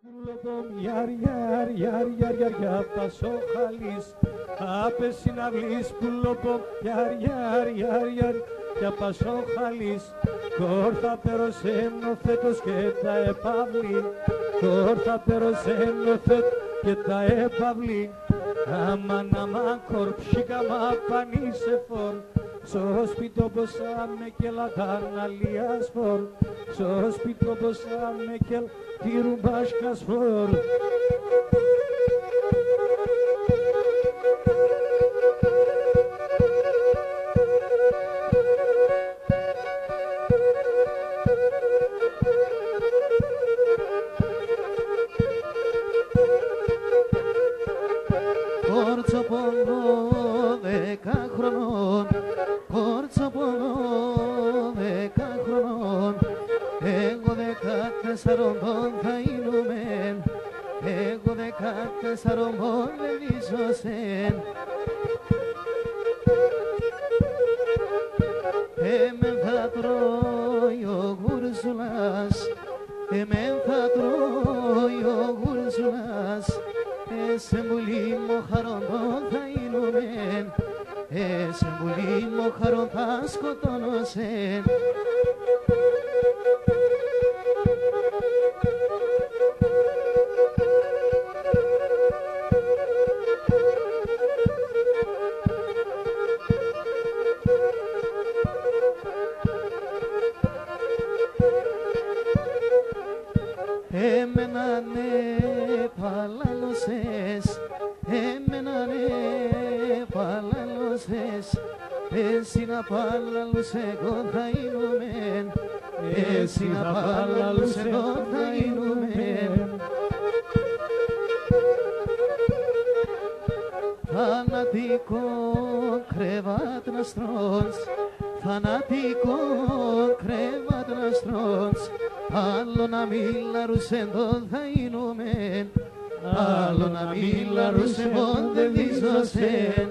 Yar yar yar yar yar yar paso halis ape sinavlis pulopom yar yar yar yar ya paso halis corta pero seno fetos que ta epavli corta pero seno fet que ta epavli aman aman korpshika ma pani se for Sospito posame que la darna lias for Sospito posame que tiru baškas for Κόρτσο πόνο 10 χρονών Κόρτσο πόνο 10 χρονών Εγώ 14 θα είνομεν Εγώ 14 δεν ίσοσεν Εμέν θα τρώει ο γουρζουλάς Εμέν θα τρώει ο γουρζουλάς σε μπουλίμο χαροντό θα είνομεν σε μπουλίμο χαρον θα σκοτώνωσεν Εμένα ναι παλάλωσες Εμένα ναι παλάλωσες Εσύ να παλάλους εγώ θα είνομεν Εσύ να παλάλους εγώ θα είνομεν Θανατικό κρεβάτ να στρώνεις Θανατικό κρεβάτ να στρώνεις Άλλο να μιλάρουσεν το θα είνομεν Άλλο να μιλάρουσεν δεν δίζωσεν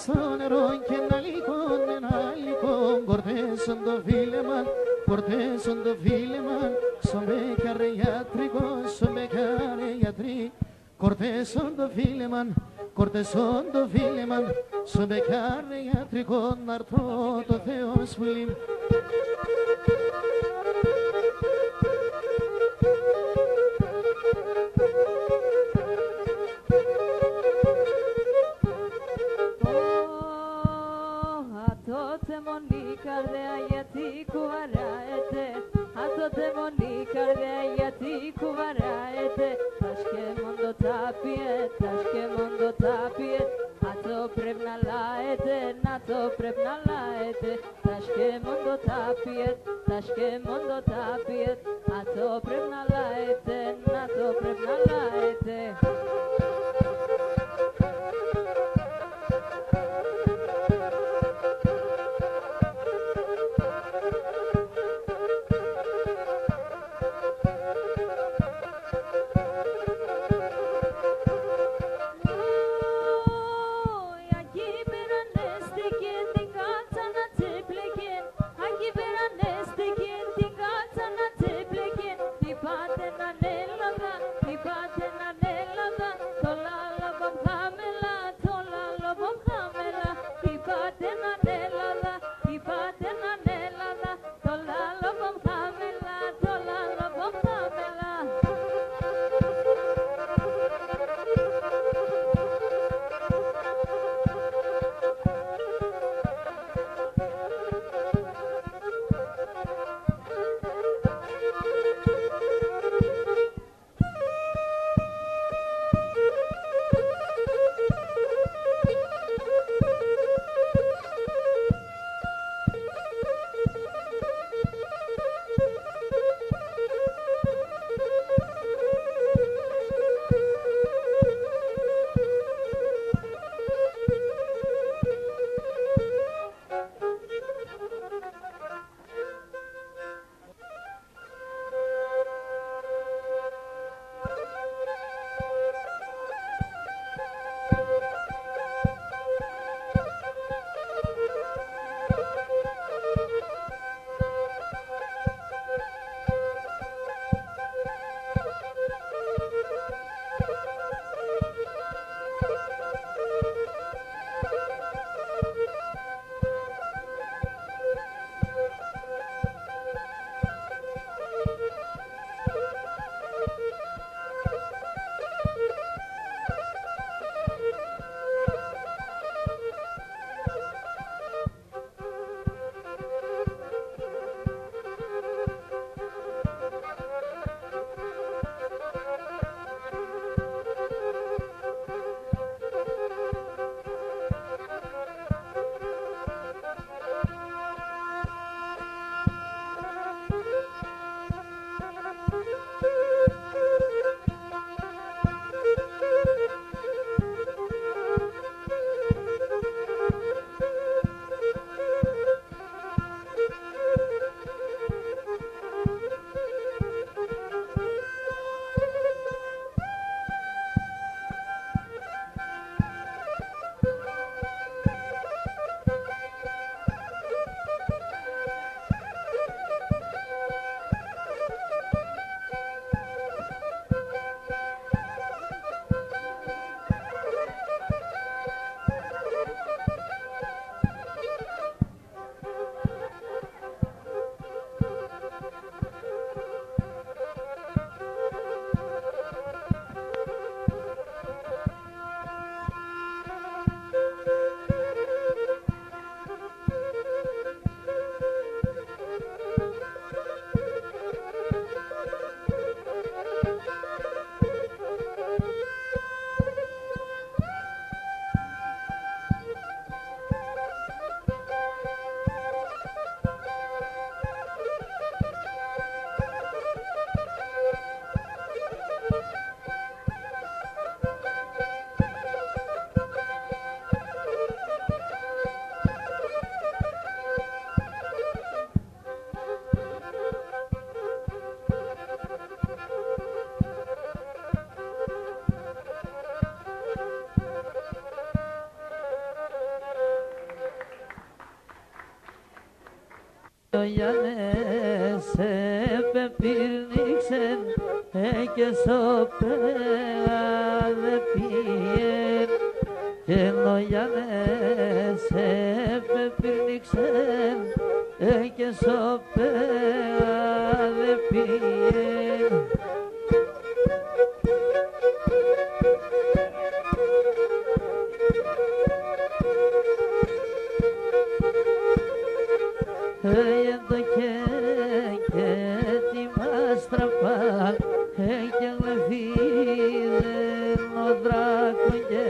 Στο νερό και να λυκών Κορτέσον το φίλεμαν, κορτέσον το φίλεμαν Στο μπέκαρε γιατρικό, στο μπέκαρε γιατρί Κορτέσον το φίλεμαν, κορτέσον το φίλεμαν Στο μπέκαρε γιατρικό να έρθω το Θεό σπουλήμ Καρδιά γιατί κουβαράεται Άτοτε μόνη καρδιά γιατί κουβαράεται Τας και μόντο τάπιε, τας και μόντο τάπιε Άτο πρέπει να λάετε, να το πρέπει να λάετε Τας και μόντο τάπιε, τας και μόντο τάπιε Άτο πρέπει να λάετε, να το πρέπει να λάετε Το Ο Γιάννης επεπήρνηξεν και σοπέα δε πιέν και ο Γιάννης επεπήρνηξεν και σοπέα δε πιέν. Το και τη μάστραπα και γλεφίδεν ο δράκον και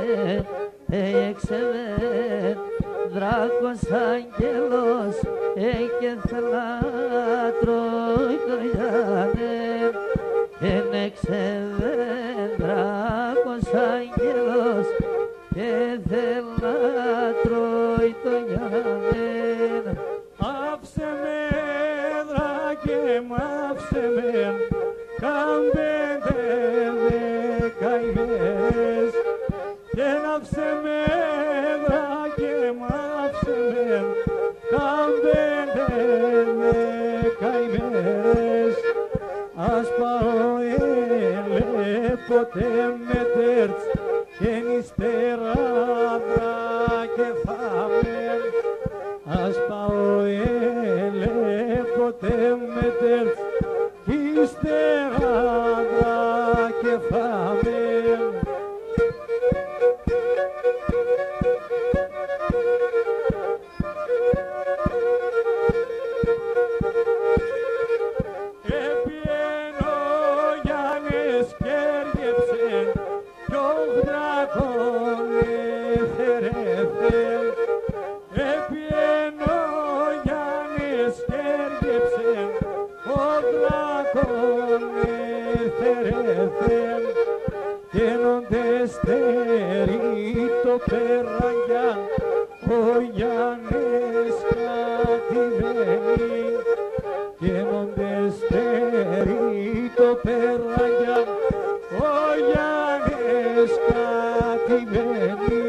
έξευεν δράκος άγγελος και θελάτρoi το Γιάννε και έξευεν δράκος άγγελος και θελάτρoi το Γιάννε. Άψε με δράκε μου, άψε με, κάμπεντε 10 ημέρες και άψε με δράκε μου, άψε με, κάμπεντε 10 ημέρες. Ας πάω ποτέ με τέρτς και νηστέρα δράκε θα με. Ας πάω ποτέ με τέρτς κι ύστερα δράκε θα με. Έπιεν ο Γιάννης κι έργεψεν κι ο δράκον εθερέφεν. Έπιεν ο Γιάννης κι έργεψεν ο δράκον εθερέφεν κι ένονται στερεί το περαγιά ο Γιάννης κατηβαίνει κι ένονται στερεί το περαγιά ο Γιάννης κατηβαίνει.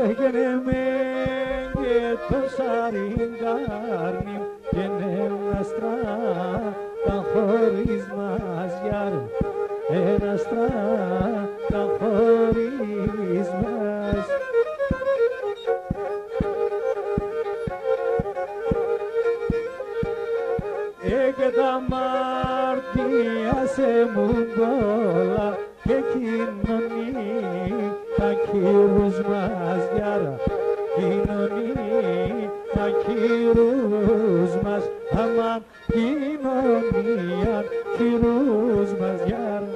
Έγινε με και το σαριγκάρνι και ένα στράτα χωρίς μας γιάρ, ένα στράτα χωρίς μας. Και τα μάρτια σε μουγκόλα και κοινωνεί τα κύρους μας γιάρα, κοινωνεί τα κύρους μας, αμάν κοινωνία κύρους μας γιάρα.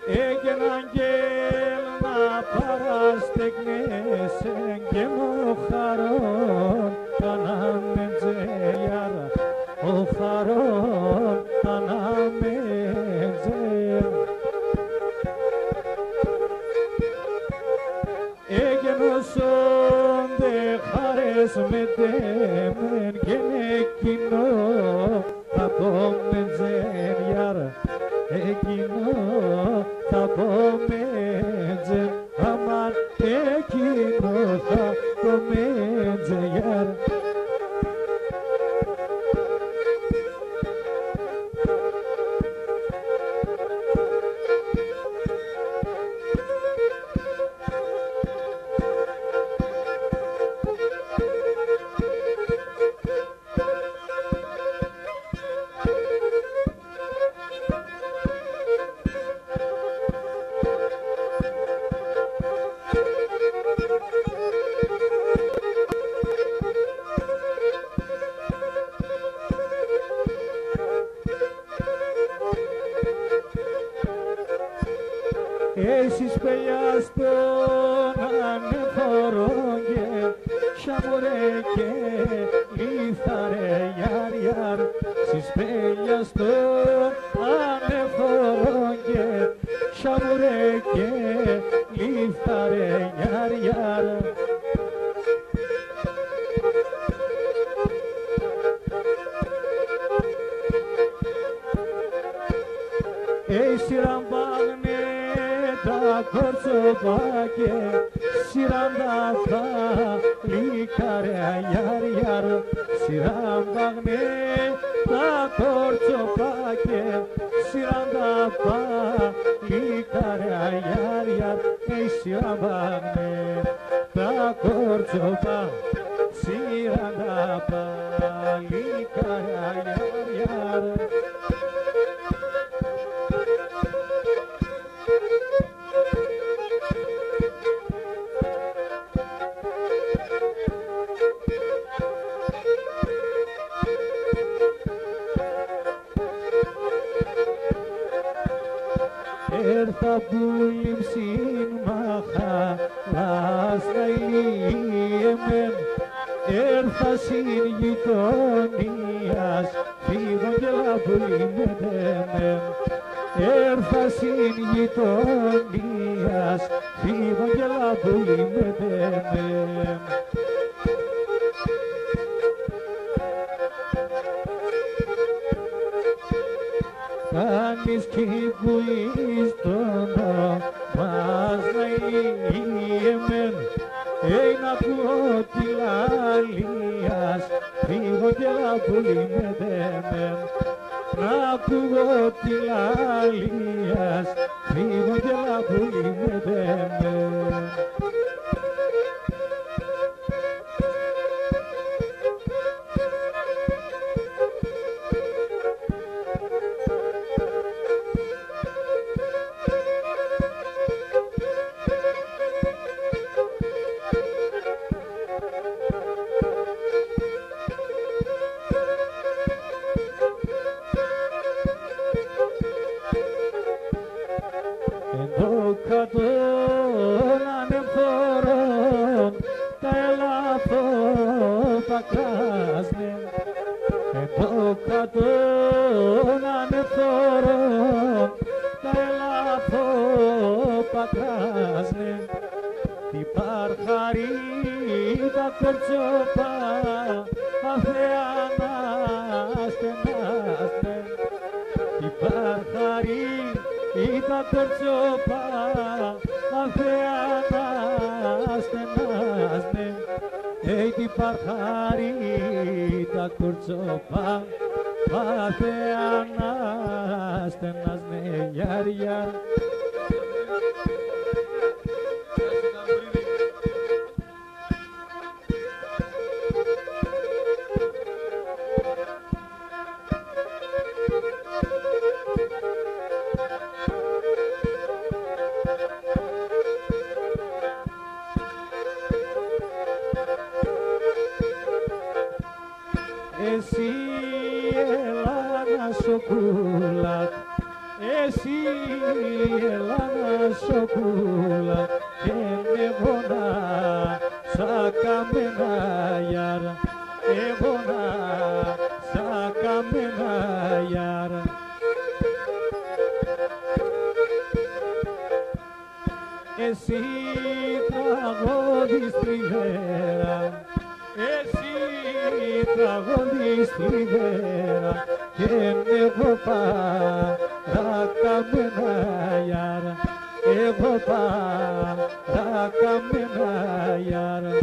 Έγιναν γέλνα παραστεγνέσεν και μοχαρών ανάμετζελιάρα, ο χαρών ανάμετζελ. Έγινωσονται χαρές με τέμεν και με κοινό θα το μετζελιάρα, εκείνο θα το μέτζε, αμάν εκείνο θα το μέτζε γιάρα. Εσείς παιδιά στον ανεφορό και σαμουρέ και στον ανεφορό και σαμουρέ και λιφταρέ γιαρ γιαρ. Σιραμπάγνε τα κορτσοπάκε, σιράντα τα λικάρια γιαρ γιαρ. Σιραμπάγνε τα κορτσοπάκε, σιράντα τα λικάρια γιαρ γιαρ. Σιραμπάγνε τα κορτσοπά, σιράντα τα λικάρια γιαρ γιαρ. Έρθα που λείψην μαχαλάς να ηλίεμεν, έρθα συν γειτονίας φύγον και λαμπολίμετεμεν. Έρθα συν γειτονίας φύγον και λαμπολίμετεμεν. Κάνεις κύκουης τον μας να ηλίεμεν, να ακούω τη λαλίας, φύγω και λαμπολίμετεμεν. Να ακούω τη λαλίας, φύγω και λαμπολίμετεμεν. Κατών ανεφορών τα ελαφώτα κράσνε, εδώ κατών ανεφορών τα ελαφώτα κράσνε. Τι παρχαρί τα κορτσόπα αφεανάστενάστε. Τι παρχαρί τα κορτσόπα αφεανάστενάστε. Τι παρχαρί τα κορτσόπα αφεανάστενάστε. Γιαρ γιαρ. Εσύ Ελλάνα σοκούλα, εσύ Ελλάνα σοκούλα, και νεβώνα σαν καμένα γιάρα, εβώνα σαν καμένα γιάρα. Εσύ τραγώδης τριβέρα, εσύ τραγώδης τριβέρα, και εγώ παρακαμένα γιάρα, εγώ παρακαμένα γιάρα.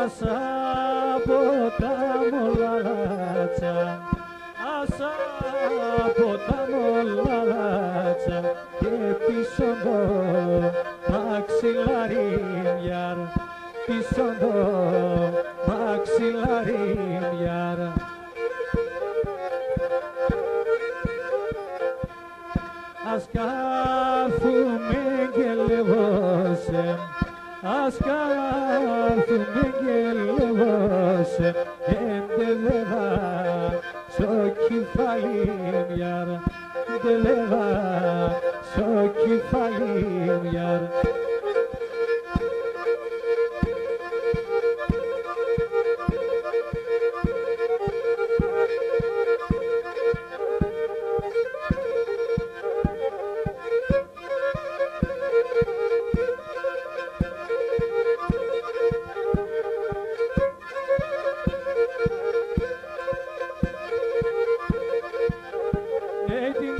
Άσα ποτάμο λαλάτσα, άσα ποτάμο λαλάτσα, και πίσω το μαξιλάρι μιάρ, πίσω το μαξιλάρι μιάρ. στο κεφάλι μια τελεύα στο κεφάλι μια.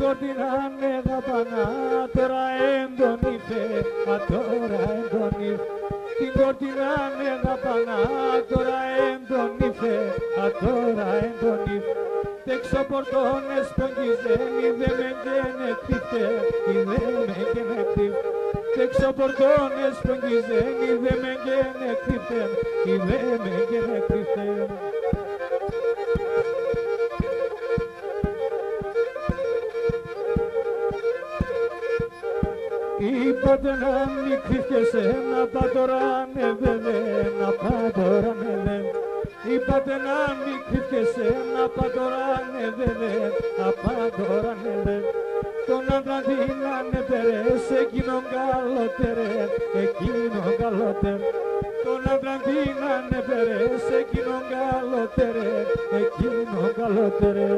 Κορδινάνε δαπανά, τώρα έντονη φε, τώρα έντονη. Την κορδινάνε δαπανά, τώρα έντονη φε, τώρα έντονη. Τέξω πορτώνες πογγιζένοι, δε με γένε κρύφτε, δε με γένε κρύφτε. Τέξω πορτώνες πογγιζένοι, δε με γένε κρύφτε, δε με γένε κρύφτε. Είπατε να μην κρύφτεσαι, να πατωράνε βέβαια, να πατωράνε βέβαια. Είπατε να μην κρύφτεσαι, να πατωράνε βέβαια, να πατωράνε βέβαια. Τον άντρα δίνανε περές, εκείνον καλότερε, εκείνον καλότερε. Τον άντρα δίνανε περές, εκείνον καλότερε, εκείνον καλότερε.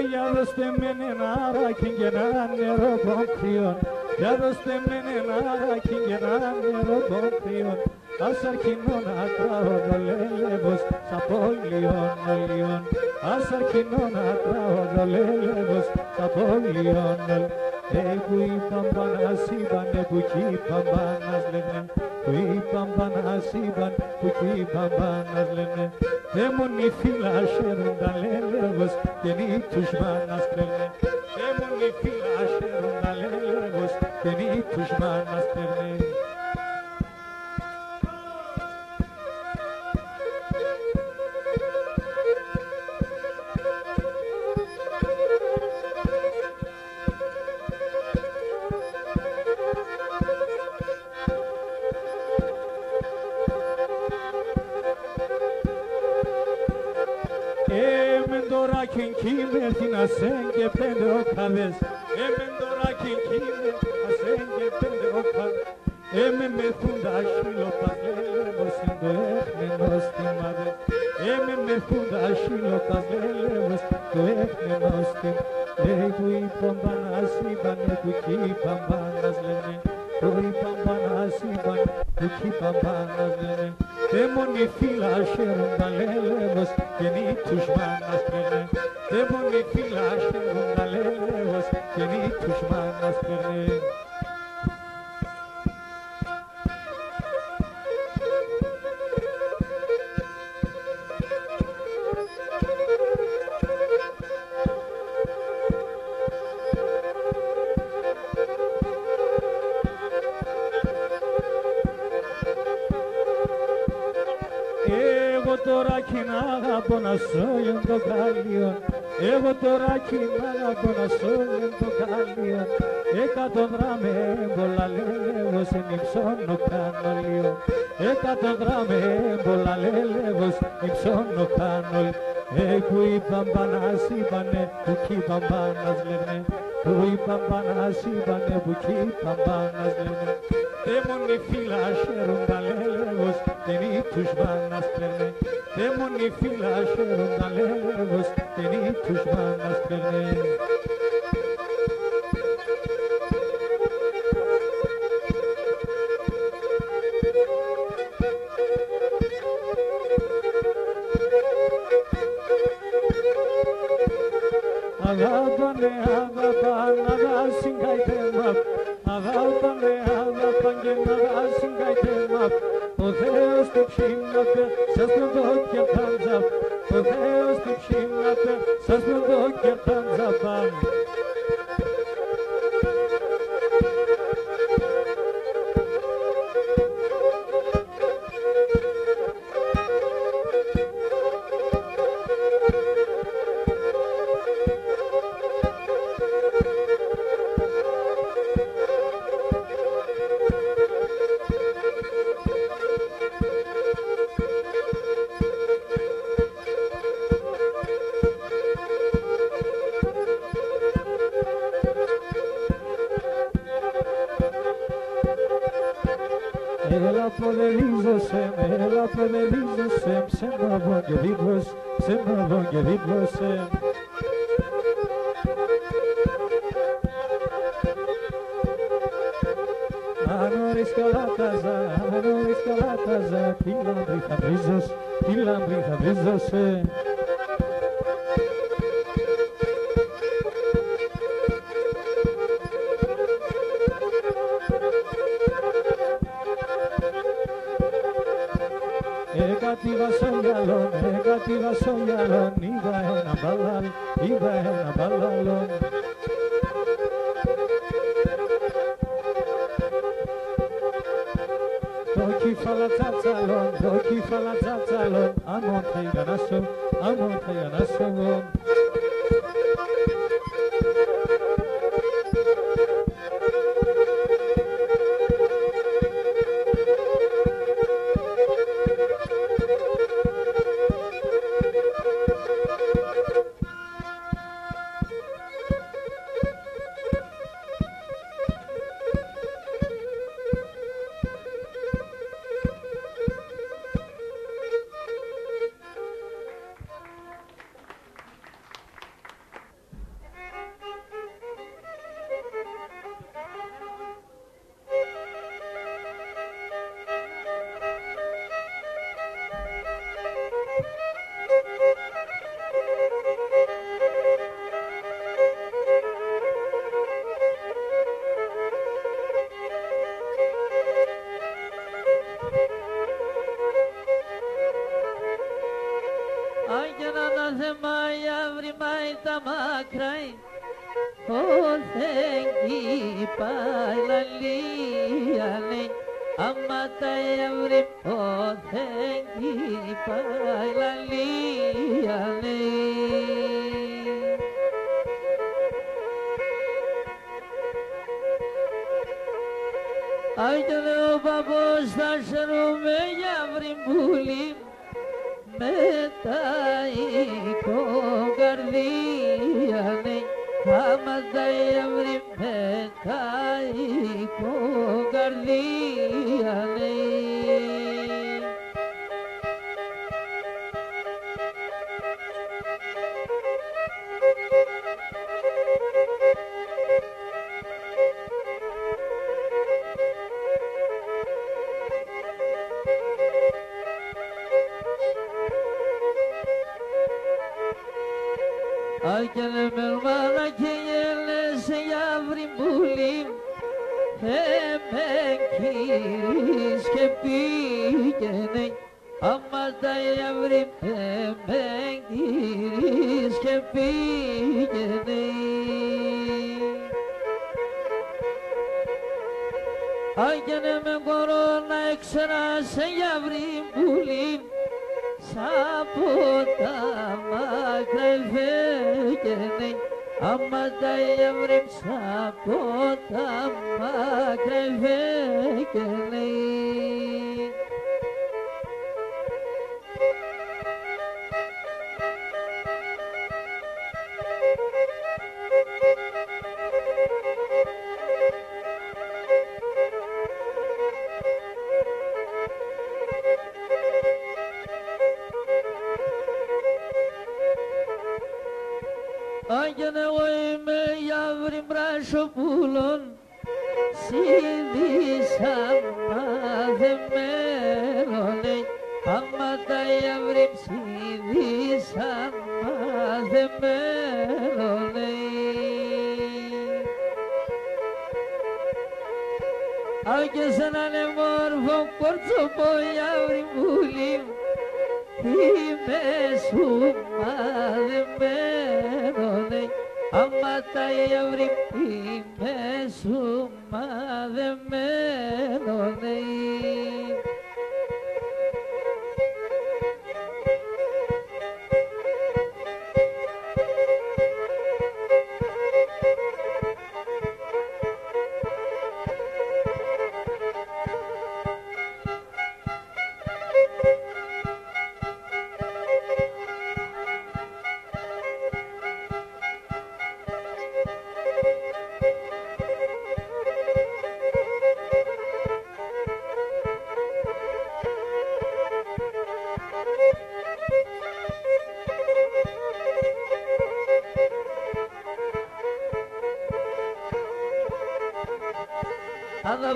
Για δώστε με ένα ράκι και ένα νερό των κρύων. Για δώστε με ένα ράκι και ένα νερό των κρύων. Ας αρχινώ να τράω το λέλεβος σαν πόλιον ολιών. Ας αρχινώ να τράω το λέλεβος σαν πόλιον ολιών. Που είπαν πανάς είπανε που κι είπαν πανάς λένε. Που είπαν πανάς είπαν που κι είπαν πανάς λένε. Δε μόνοι φύλλα χαίρουν τα λέλεβος και νη τους μάνας κλαίνε. Δε μόνοι φύλλα χαίρουν τα λέλεβος και νη τους μάνας κλαίνε. Κίνκινε την ασέν και πέντε οκάδες. Έμεν τώρα κίνκινε ασέν και πέντε οκάδες. Έμεν με θούντα χείλοπας λέλεβος εν το έχνενος θυμάδες. Έμεν με θούντα χείλοπας λέλεβος το έχνενος θυμάδες. Που είπαν πανάς είπανε που κι είπαν πανάς λένε. Που είπαν πανάς είπανε που κι είπαν πανάς λένε. Δε μόνοι φύλλα χαίρουν τα λέλεβος και νη τους μάνας παίρνε. Δε μόνοι φύλλα χαίρουν τα λέλεβος και νη τους μάνας παίρνε. Εγώ τώρα κι να αγαπώ να σώγεν το καλλιόν. Εγώ τώρα κι να αγαπώ να σώγεν το καλλιόν. 100 γράμμε πολλά λέλεβος εν υψώνω κάνω λίγο. 100 γράμμε πολλά λέλεβος υψώνω κάνω λίγο. Που είπαν πανάς είπανε που κι είπαν πανάς λένε. Που είπαν πανάς είπανε που κι είπαν πανάς λένε. Δε μόνοι φύλλα χαίρουν τα λέλεβος και νη τους μάνας παίρνε. Δε μόνοι φύλλα χαίρουν τα λέλεβος και νη τους μάνας παίρνε. Αγάπανε αγαπάν αγάσιν καητέμαπ. Αγάπανε αγαπάν και αγάσιν καητέμαπ. Ο Θεός του ψήνατε σας τον δόκια τάντζαπ. Ο Θεός του ψήνατε σας τον δόκια τάντζαπαν. Έλα ποδελίζωσε με, έλα ποδελίζωσε, ψέμα βογγελίπλος, ψέμα βογγελίπλωσε. Αν όρις καλάταζα, τι λάμπρη θα βρίζος, τι λάμπρη θα βρίζωσε. Εκατήβα στο γυαλόν, είδα ένα μπαλαλόν. Το κύφαλα τσατσαλόν, αμόν θα ηγανάσω εγώ.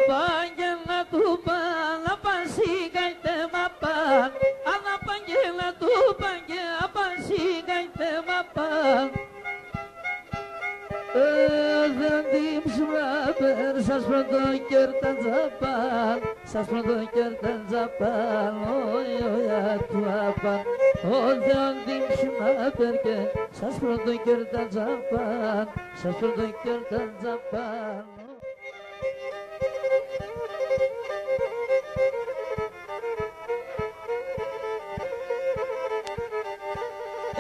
πάνε και να του πάνε, να πάνε σίγайте μα πάνε, να πάνε και να του πάνε και να πάνε σίγайте μα πάνε. Δεν τύψουμε πέρ, σας πρώτον κέρταν τζαπάν, σας πρώτον κέρταν τζαπάν, όχι του απάν. Δεν τύψουμε πέρ και σας πρώτον κέρταν τζαπάν, σας πρώτον κέρταν τζαπάν.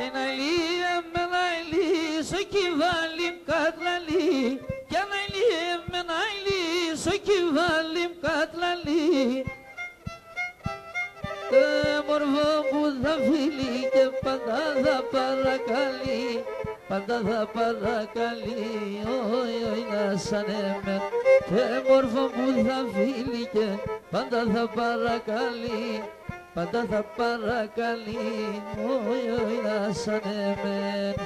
Ένα ηλίε με ένα ηλίε, σο κυβάλιμ κατλαλί, κι ένα ηλίε με ένα ηλίε, σο κυβάλιμ κατλαλί. Μορφό που θα φίλει και πάντα θα παρακαλεί, πάντα θα παρακαλεί, όχι να σαν εμένα. Μορφό που θα φίλει και πάντα θα παρακαλεί, πάντα θα παρακαλεί, όχι να σαν εμένα.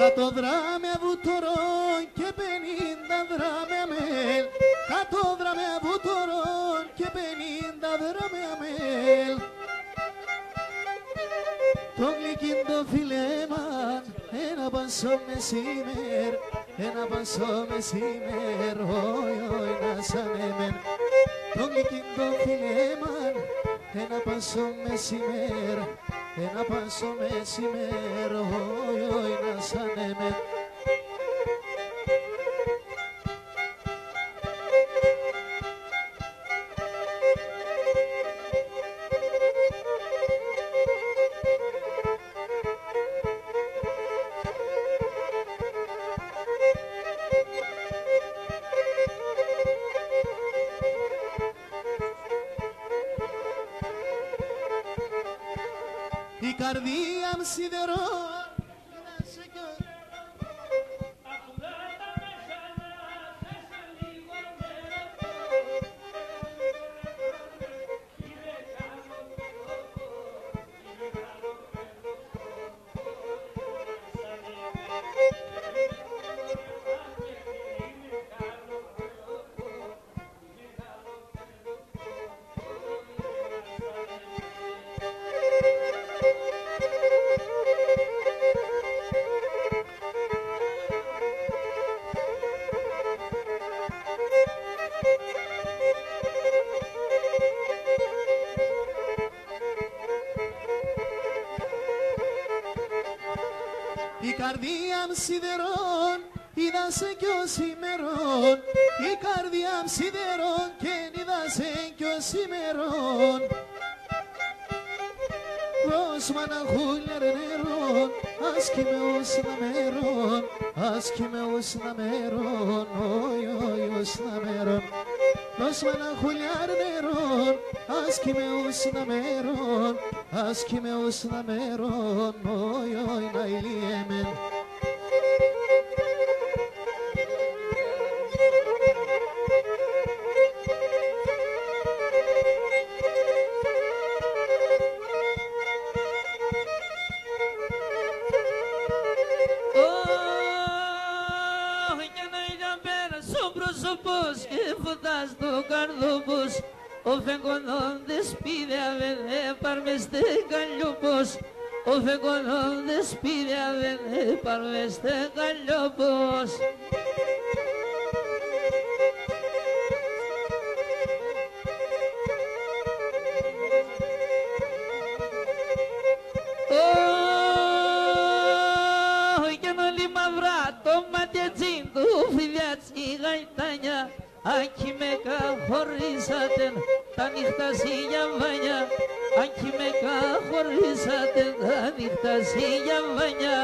Κάτω δράμια βουτωρών και 50 δράμια μέλ, κάτω δράμια βουτωρών και 50 δράμια μέλ. Το γλυκίν το φιλέμαν, ένα πансό μεσήμερ, ένα πансό μεσήμερ, όχι να σαν εμένα. Το γλυκίν το φιλέμαν, ένα πансό μεσήμερ, ένα πансό μεσήμερ, όχι να σαν εμένα. Η καρδία μου σιδερώ, η καρδία μου σιδερών, είδα σε κι ως ημερών. Η καρδία μου σιδερών και είδα σε κι ως ημερών. Δώσ' μ' ένα χούλιαρ νερόν, άσκημε ως να μέρον, άσκημε ως να μέρον, όχι ως να μέρον. Δώσ' μ' ένα χούλιαρ νερόν, άσκημε ως να μέρον, άσκημε ως να μέρον, όχι να ηλιέμεν. Στο καρδόπος, ο φεγγονόν δεσπίδια δεν πάρμε στε καλλιόπος, ο φεγγονόν δεσπίδια δεν πάρμε στε καλλιόπος. Κι αν όλοι μαυρά το ματιατσίν του φιλιά τσιγαϊτάνια, Ακι με καθορίσατε τα νύχτα σιγιαβάνια, Ακι με καθορίσατε τα νύχτα σιγιαβάνια.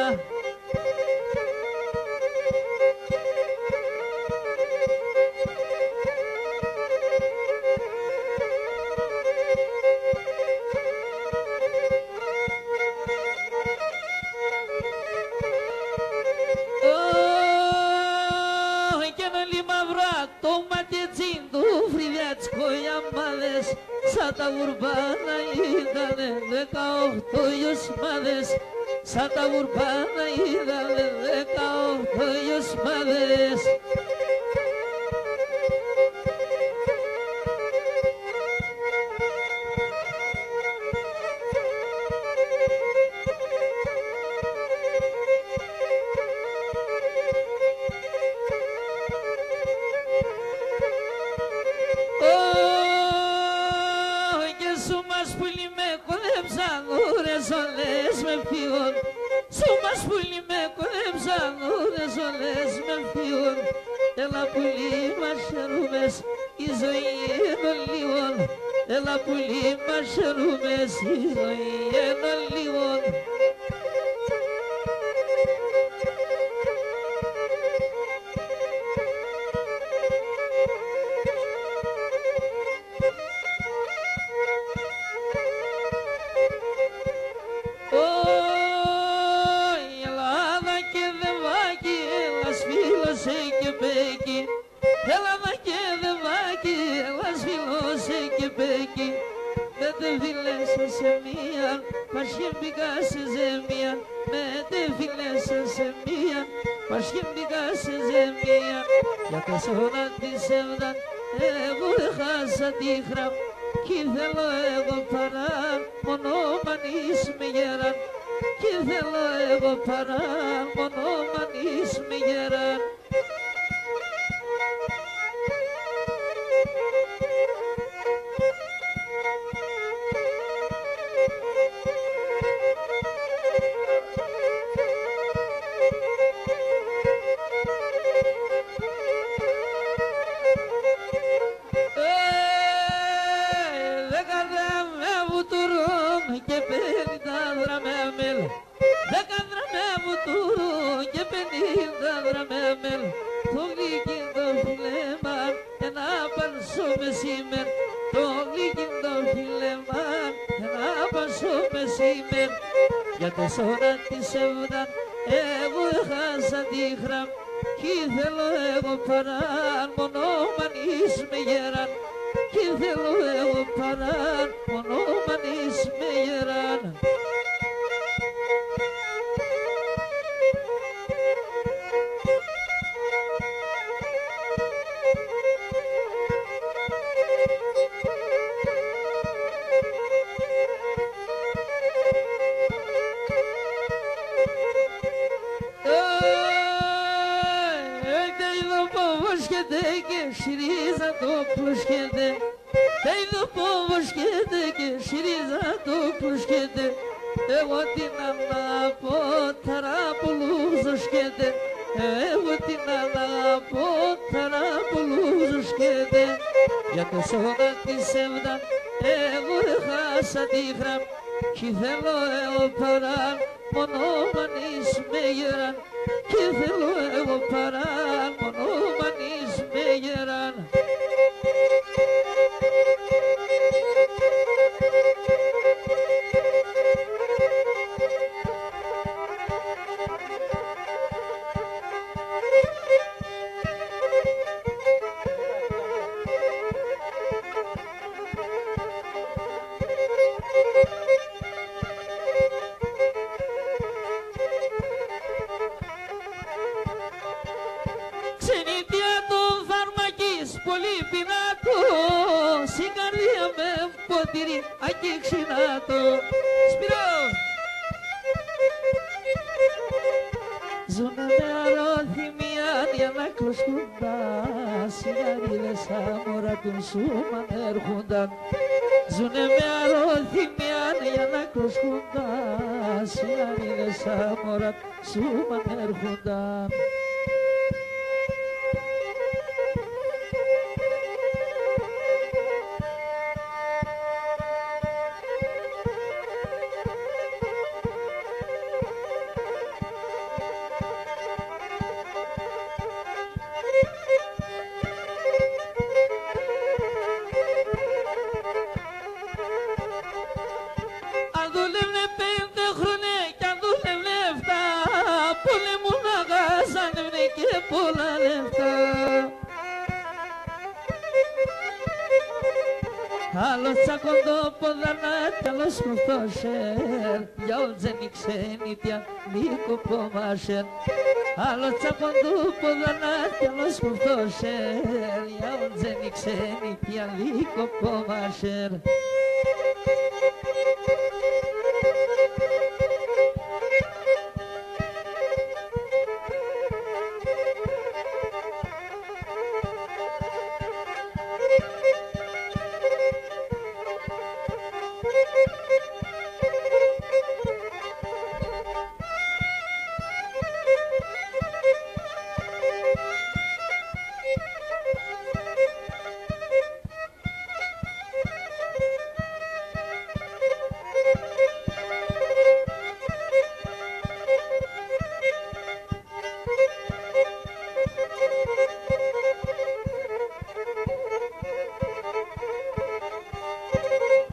μαλλί μαυρά, το ματιετσίν του φρυδιάτσκο οι αμάδες, σαν τα γουρμπάνα είδανε 18 γιοσμάδες, σαν τα γουρμπάνα είδανε 18 γιοσμάδες. Σου μας πουλί με κονέψαν ώρες όλες με φύγουν. Έλα πουλί μας χαιρούμες, η ζωή είναι λίγον. Έλα πουλί μας χαιρούμες, η ζωή είναι λίγον. Έλα και δεβάκι, έλα σφυλώσε και μπέκι. Με τε φιλέσαι σε μίαν, πασχεμπικά σε ζεμίαν. Με τε φιλέσαι σε μίαν, πασχεμπικά σε ζεμίαν. Για τα σώνα της έβδαν, εγώ έχασα τη χραμ. Κι θέλω εγώ παράν, μόνο μανείς με γεράν. Κι θέλω εγώ παράν, μόνο μανείς με γεράν. Για τα σώνα της έβδαν, εγώ έχασα τη χραμ. Κι θέλω εγώ παράν, μόνο μανείς με γεράν. Κι θέλω εγώ παράν, μόνο μανείς με γεράν. Συρίζα το κλουσκέτε, είδω πόβο σκέτε και συρίζα το κλουσκέτε. Εγώ την αναπώ ταραπολούζο σκέτε, εγώ την αναπώ ταραπολούζο σκέτε. Για το σώνα της έβδαν, εγώ έχασα τη χραμ. Κι θέλω εγώ παράν, μόνο μανείς με γεράν. Κι θέλω εγώ παράν, μόνο μανείς με γεράν. Ξενιτιά των φαρμακής, πολύ πεινάτο, στην καρδία με ποτήρι ακίξινάτο. Σπυρό! Ζουνε με αρώθυμιάν για να κλωσκούνταν, σιγαρίδες αμόρα των σούμαν έρχονταν. Ζουνε με αρώθυμιάν για να κλωσκούνταν, σιγαρίδες αμόρα σούμαν έρχονταν. Άλλο τσακοντό ποδανάτι, άλλο σκουφτόσερ, για ότζενη ξένιτια, λίγο πομάσερ. Άλλο τσακοντό ποδανάτι, άλλο σκουφτόσερ, για ότζενη ξένιτια, λίγο πομάσερ.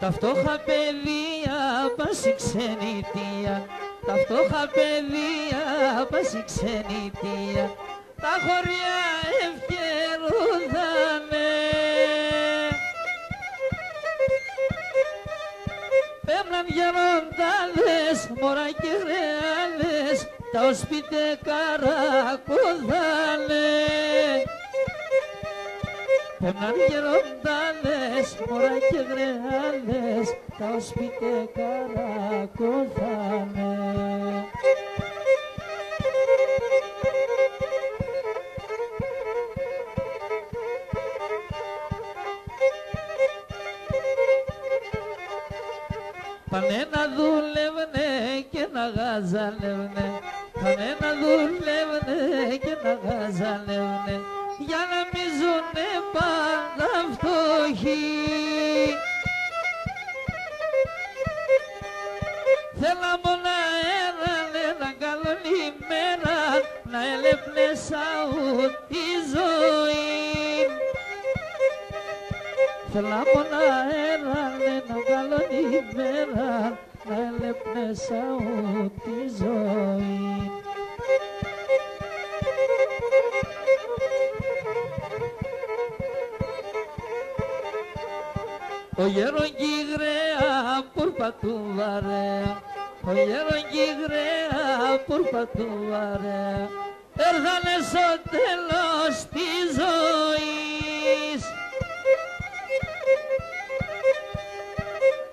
Τα φτώχα παιδεία πας η ξενιτία, τα φτώχα παιδεία πας η ξενιτία, τα χωριά ευκαιρούδανε. Πέμναν γεροντάδες, μωρά και χρεάδες, τα οσπίτε καρακούδανε. Πέμναν γεροντάδες, μωρά και γρεάδες, τα οσπίτε καρακούδανε. Πάνε να δουλεύουνε και να γαζαλεύουνε, πάνε να δουλεύουνε και να γαζαλεύουνε, για να μη ζουνε πάντα φτωχοί. Θέλα μόνο έναν καλόν ημέρα, να έλεπνε σαού τη ζωή. Θέλα μόνο έναν καλόν ημέρα, να έλεπνε σαού τη ζωή. Ο γερόγκι γραία πουρπατού βαρέα, ο γερόγκι γραία πουρπατού βαρέα, έρθανε στο τέλος της ζωής.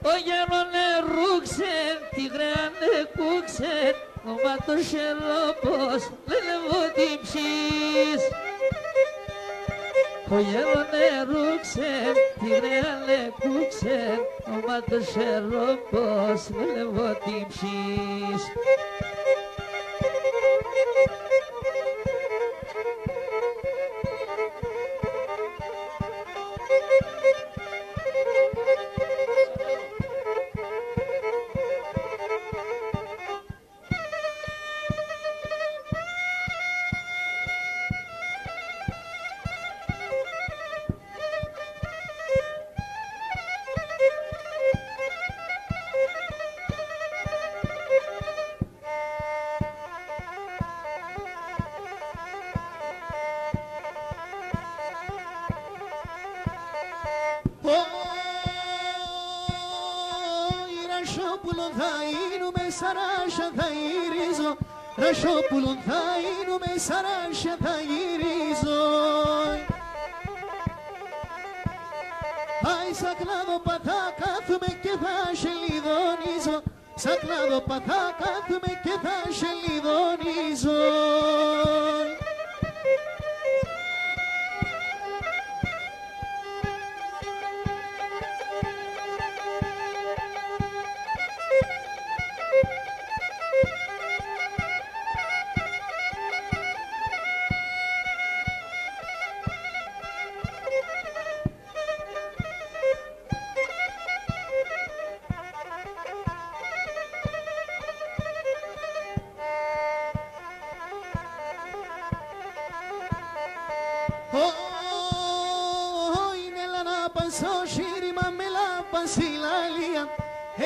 Ο γερόνε ρούξεν, τη γραίανε κούξεν, κόμμα το σερόπος λένε βοτυψής. Ο γέρονε ρούξεν, τη γραίανε κούξεν, κόμμα το σερόπος λένε βοτυψής. Ρασόπουλον θα είνουμε σαράσια θα γυρίζω, Ρασόπουλον θα είνουμε σαράσια θα γυρίζω. Άι σαν κλάδοπα θα κάθουμε και θα σε λιδονίζω, σαν κλάδοπα θα κάθουμε και θα σε λιδονίζω.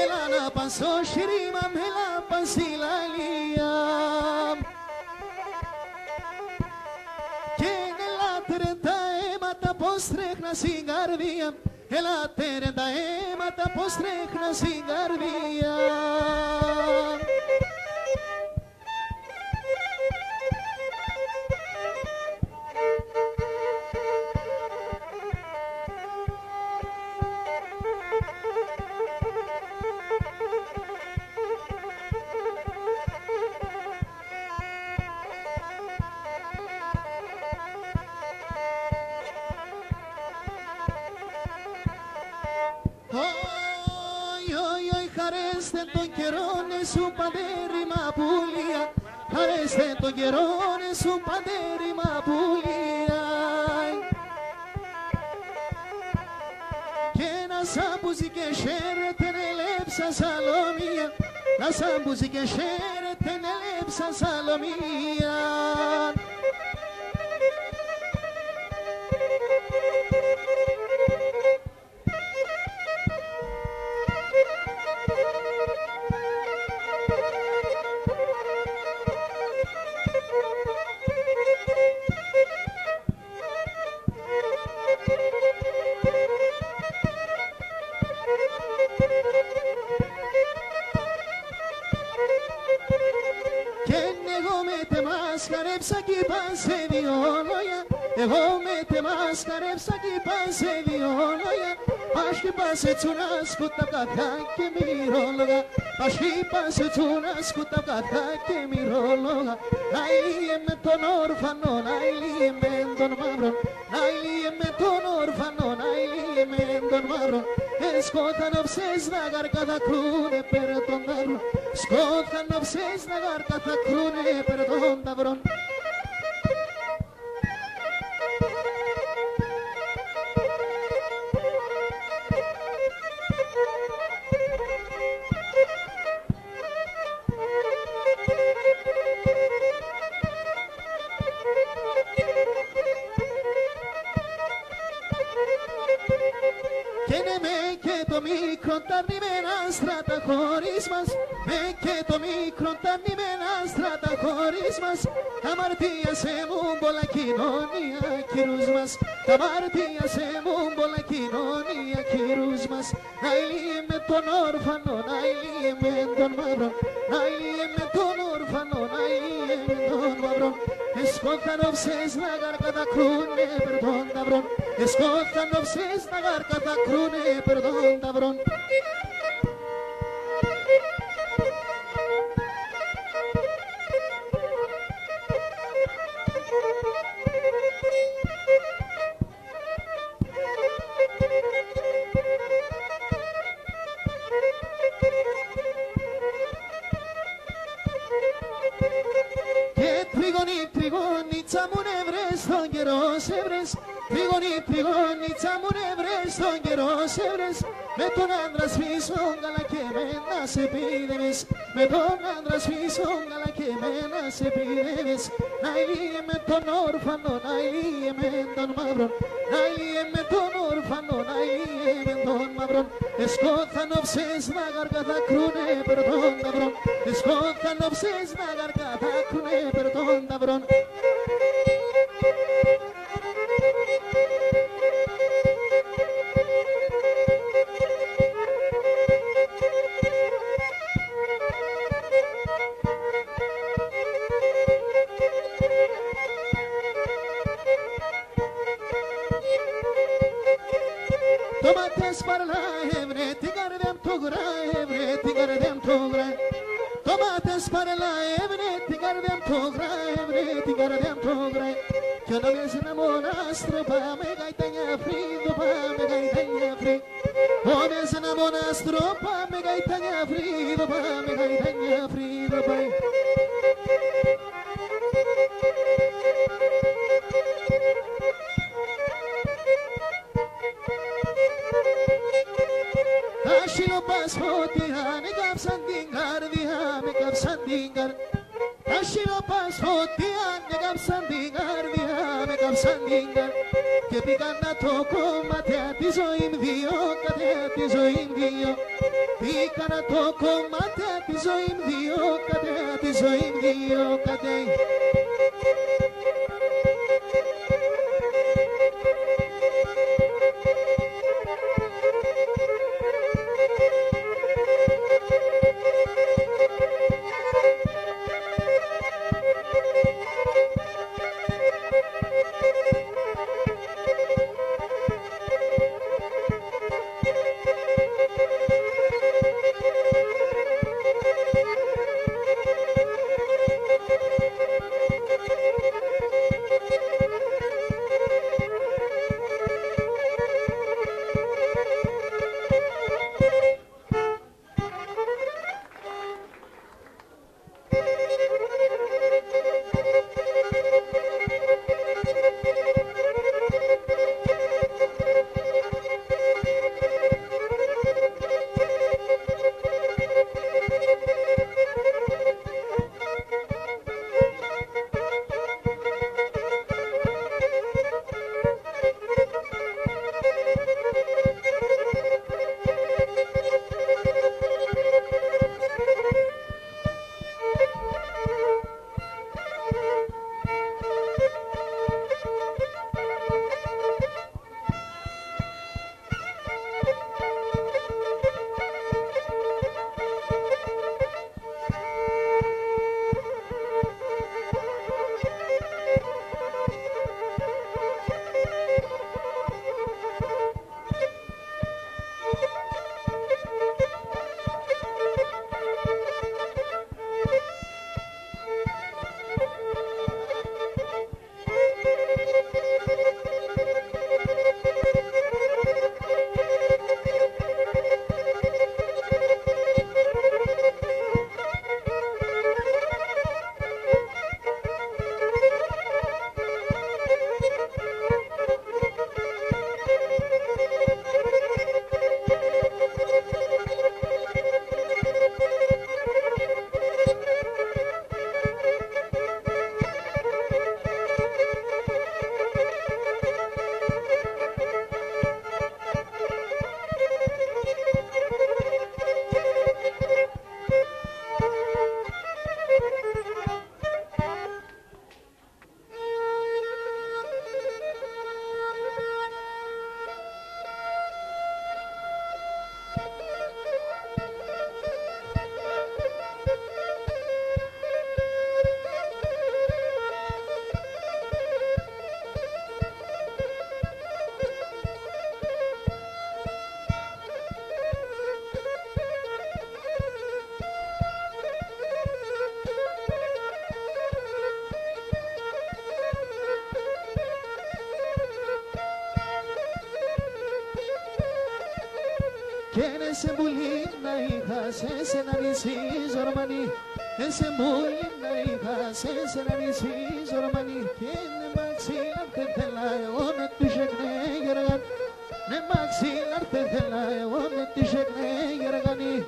Έλα να πансώ σιρήμα με λάμπαν στη λαλία και ελάτρε τα αίματα πως τρέχνα στην καρδία Ελάτε ρε τα αίματα πως τρέχνα στην καρδιά. Χαρέστε τον καιρόν σου πατέρι μαπούλια, χαρέστε τον καιρόν σου πατέρι μαπούλια. Και να σάμπουζι και χαίρετε ελέψα Σαλομία, να σάμπουζι και χαίρετε ελέψα Σαλομία. Μασκαρέψα κι είπα σε δύο λόγια, εγώ με τε μασκαρέψα κι είπα σε δύο λόγια. Πας κι είπα σε τσούνα σκούτα καθά και μυρόλογα, πας κι είπα σε τσούνα σκούτα καθά και μυρόλογα. Να ηλίε με τον όρφανο, να ηλίε με τον μαύρο, να ηλίε με τον όρφανο, να ηλίε με τον μαύρο. Σκόθαν οψές να γαρκα θα κρούνε πέρα των ταύρων, σκόθαν οψές να γαρκα θα κρούνε πέρα των ταύρων. Και ναι με και το μικρό τα νημένα στράτα χωρίς μας, με και το μικρό τα νημένα στράτα χωρίς μας. Αμαρτία σε μου πολλά κοινωνία κυρούς μας, αμαρτία σε μου πολλά κοινωνία κυρούς μας. Να ηλίε με τον όρφανο, να ηλίε με τον μαύρο, να ηλίε με τον όρφανο, να ηλίε με τον μαύρο. Σκόθαν οψές να γαρκα θα κρούνε περ των ταυρών, σκόθαν οψές να γαρκα θα κρούνε περ των ταυρών. Τριγωνίτσα μου νευρές στον καιρό σε βρες, τριγωνίτσα μου νευρές στον καιρό σε βρες. Με τον άντρα σφίσω καλά και εμένα σε πήδευες, με τον άντρα σφίσω καλά και εμένα σε πήδευες. Να ηλίε με τον όρφανο, να ηλίε με τον μαύρο, να ηλίε με τον όρφανο, να ηλίε με τον μαύρο. Σκόθαν οψές να γαρκα θα κρούνε περ των ταυρών, σκόθαν οψές να γαρκα θα κρούνε περ των ταυρών. Tomates parla evre ti gardem to evre ti gardem to tomates parla evre ti gardem to evre ti gardem to que no ves na monastro pa me gaitanya frido pa me gaitanya fri o ves na monastro pa me gaitanya frido pa me gaitanya frido pa. Ashilo passpoti ane kapsan dingar diha me kapsan dingar. Ashilo passpoti ane kapsan dingar diha me kapsan dingar. Que picana toko mate ati zoim dio kate ati zoim dio. Picana toko mate ati zoim dio kate ati zoim dio kate. Και σε μπουλή να είχα σε ένα νησί Ζορμανί. Σε μπουλή να είχα σε ένα νησί Ζορμανί. Και ναι μαξίλαρ τε θέλα εγώ να τους έκνε γεργαν. Ναι μαξίλαρ τε θέλα εγώ να τους έκνε γεργανί.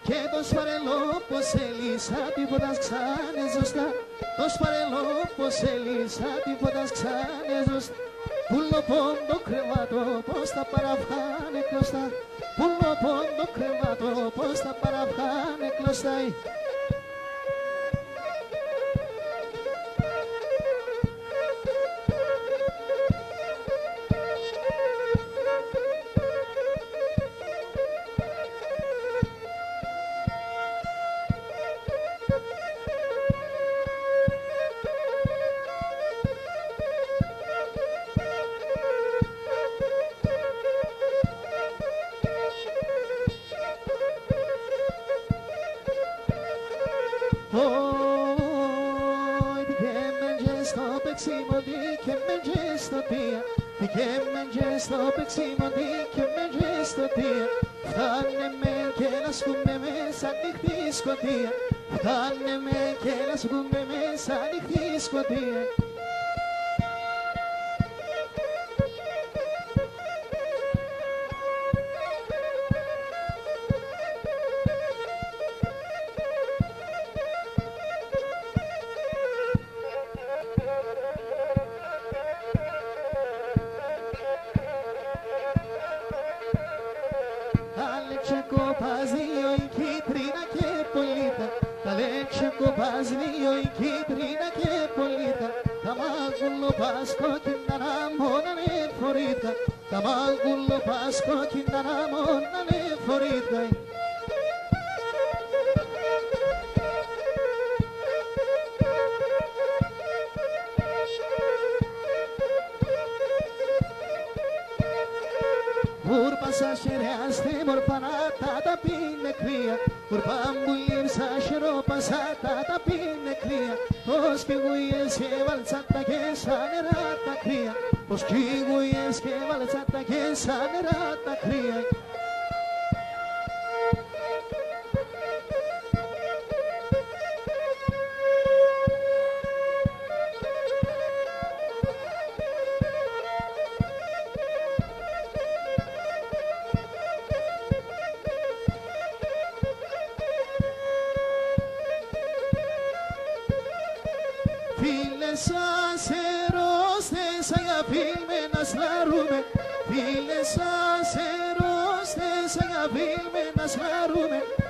Και το σπαρελό πως έλυσα τίποτας ξάνε ζωστά. Το σπαρελό πως έλυσα τίποτας ξάνε ζωστά. Πουλοπόντο κρεβάτο πως τα παραφάνε κλωστά. Πουλοπόντο κρεβάτο πως τα παραφάνε κλωστά. Στο πεξίμοντι και με γεστοτία. Φτάνε με και να σκούμε μέσα ανοιχτή σκοτία. Φτάνε με και να σκούμε μέσα ανοιχτή σκοτία.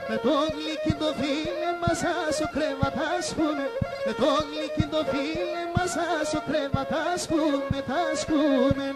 Με το γλυκύντο φίλε μας άσο κρέματα σκούμε. Με το γλυκύντο φίλε μας άσο κρέματα σκούμε. Τα σκούμε.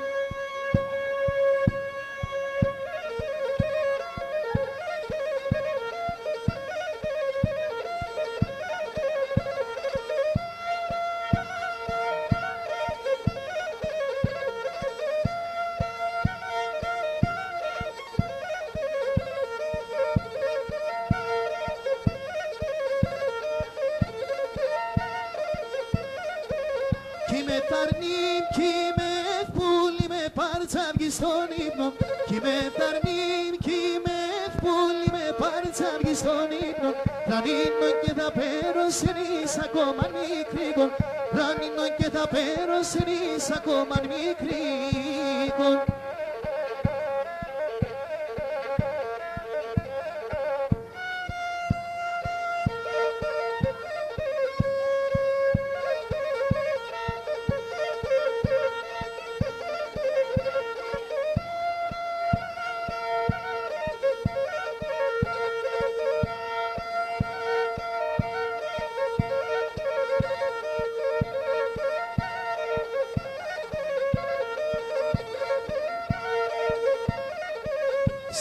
Κι με φταρνήν, κι με ευπούλη με πάρτσαργη στον ύπνο. Ρανίνω και θα πέρω σε νης ακόμα μικρίκον. Ρανίνω και θα πέρω σε νης ακόμα μικρίκον.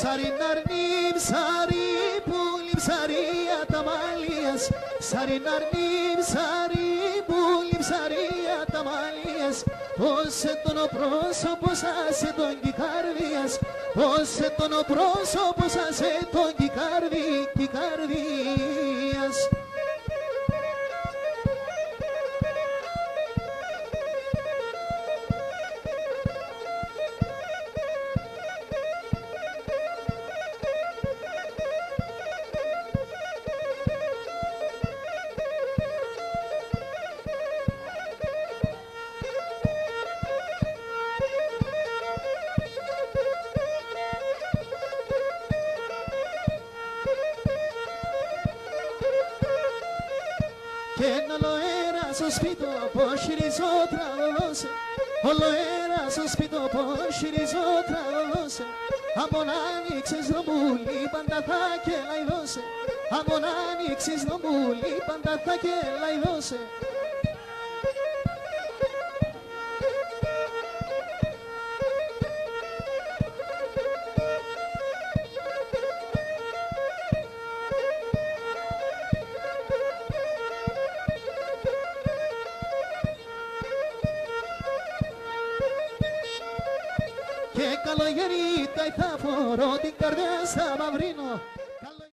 Σαριναρνίμ, σαρί, πουλίμ, σαρία τα μαλλίας. Σαριναρνίμ, σαρί, πουλίμ, σαρία τα μαλλίας. καρδίας, δώσε τον ο πρόσωπος σας τον κι καρδίας, δώσε τον ο πρόσωπος σας τον κι καρδίας. Και ένα ολοέρα στο σπίτι πως χειριζό τραγωδώσε, ολοέρα στο σπίτι πως χειριζό τραγωδώσε. Αμον άνοιξες δρομούλη πάντα θα και λαϊδώσε, αμον άνοιξες δρομούλη πάντα θα και λαϊδώσε. Και καλογερή θα φορώ την καρδιά στα μαυρίνο.